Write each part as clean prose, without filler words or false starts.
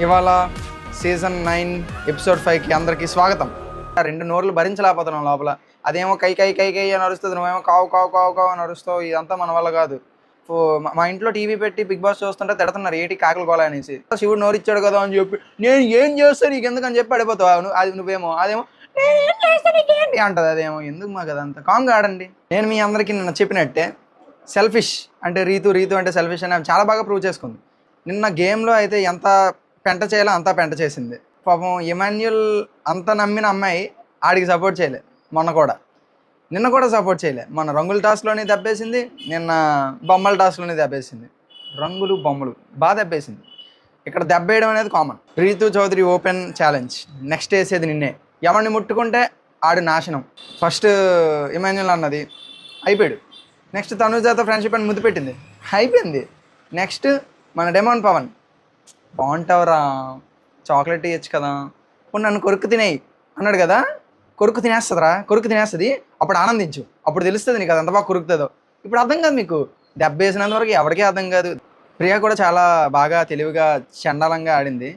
ఇవాళ season 9 episode 5కి అందరికీ స్వాగతం. రెండు నోర్లు భరించలేకపోతున్నాం లోపల. అదేమో కై కై కై కై అని అరుస్తుంది, నువ్వేమో కావు కావు కావు కావు అని అరుస్తావు. ఇదంతా మన వల్ల కాదు. మా ఇంట్లో టీవీ పెట్టి బిగ్ బాస్ చూస్తుంటే తిడుతున్నారు, ఏటి కాకలు కోలా అనేసి. శివుడు నోరిచ్చాడు కదా అని చెప్పి నేను ఏం చేస్తాను నీకు ఎందుకని చెప్పి అడిపోతావు. అది నువ్వేమో అదేమో నేను ఏం చేస్తాను నీకేంటి అంటది. అదేమో ఎందుకు మాకు అదంతా కాంగా ఆడండి. నేను మీ అందరికీ నిన్న చెప్పినట్టే సెల్ఫిష్ అంటే రీతు అంటే సెల్ఫిష్ అని చాలా బాగా ప్రూవ్ చేసుకుంది. నిన్న గేమ్లో అయితే ఎంత పెంట చేయాలో అంతా పెంట చేసింది. పాపం ఇమాన్యుల్ అంత నమ్మిన అమ్మాయి ఆడికి సపోర్ట్ చేయలే. నిన్న కూడా సపోర్ట్ చేయలే. మన రంగుల టాస్క్లోనే దెబ్బేసింది, నిన్న బొమ్మల టాస్క్లోనే దెబ్బేసింది. రంగులు బొమ్మలు బాగా దెబ్బేసింది. ఇక్కడ దెబ్బేయడం అనేది common. Rithu Chowdary open challenge, next వేసేది నిన్నే. ఎవరిని ముట్టుకుంటే ఆడు నాశనం. ఫస్ట్ ఇమాన్యుల్ అన్నది అయిపోయాడు. నెక్స్ట్ తనుజాతో ఫ్రెండ్షిప్ అని ముద్దు పెట్టింది, అయిపోయింది. నెక్స్ట్ మన డెమాన్ పవన్, బాగుంటావురా చాక్లెట్ ఇవ్వచ్చు కదా, ఇప్పుడు నన్ను కొరుకు తినేయి అన్నాడు కదా. కొరుకు తినేస్తుంది. అప్పుడు ఆనందించు, అప్పుడు తెలుస్తుంది నీకు అది ఎంత బాగా కొరుకుతుందో. ఇప్పుడు అర్థం కాదు మీకు. దెబ్బ వేసినంత వరకు ఎవరికీ అర్థం కాదు. ప్రియా కూడా చాలా బాగా తెలివిగా చండాలంగా ఆడింది.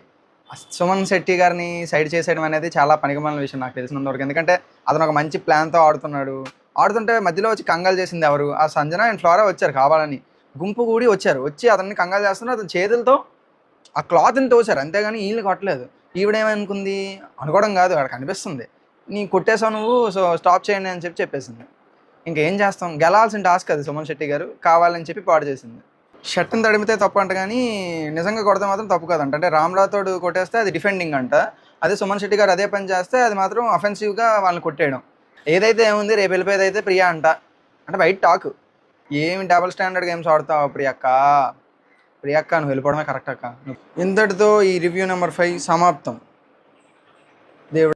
సుమన్ శెట్టి గారిని సైడ్ చేసేయడం అనేది చాలా పనికిమాలిన విషయం నాకు తెలిసినంతవరకు. ఎందుకంటే అతను ఒక మంచి ప్లాన్తో ఆడుతుంటే మధ్యలో వచ్చి కంగాలు చేసింది ఎవరు? ఆ సంజన అండ్ ఫ్లోరా వచ్చారు కావాలని, గుంపు కూడి వచ్చి అతన్ని కంగాలు చేస్తున్నారు. అతని చేతులతో ఆ క్లాత్ని తోసారు, అంతేగాని వీళ్ళు కొట్టలేదు. ఈవిడేమనుకుంది అనుకోవడం కాదు, అక్కడ కనిపిస్తుంది నీ కొట్టేసావు నువ్వు, సో స్టాప్ చేయండి అని చెప్పేసింది. ఇంకేం చేస్తాం, గెలాల్సిన టాస్క్ అది. సుమన్ శెట్టి గారు కావాలని చెప్పి పాడు చేసింది. షర్ట్ని తడిమితే తప్పు అంట, కానీ నిజంగా కొడితే మాత్రం తప్పు కాదంట. అంటే రామ్రాథోడ్ కొట్టేస్తే అది డిఫెండింగ్ అంట, అదే సుమన్ శెట్టి గారు అదే పని చేస్తే అది మాత్రం అఫెన్సివ్గా వాళ్ళని కొట్టేయడం. ఏదైతే ఏముంది, రేపు వెళ్ళిపోయేది అయితే ప్రియా అంట. అంటే బయట టాక్. ఏమి డబుల్ స్టాండర్డ్ గేమ్స్ ఆడుతావు ప్రియక్క నువ్వు వెళ్ళిపోవడమే కరెక్ట్ అక్క. ఇంతటితో ఈ రివ్యూ నెంబర్ 5 సమాప్తం. దేవుడు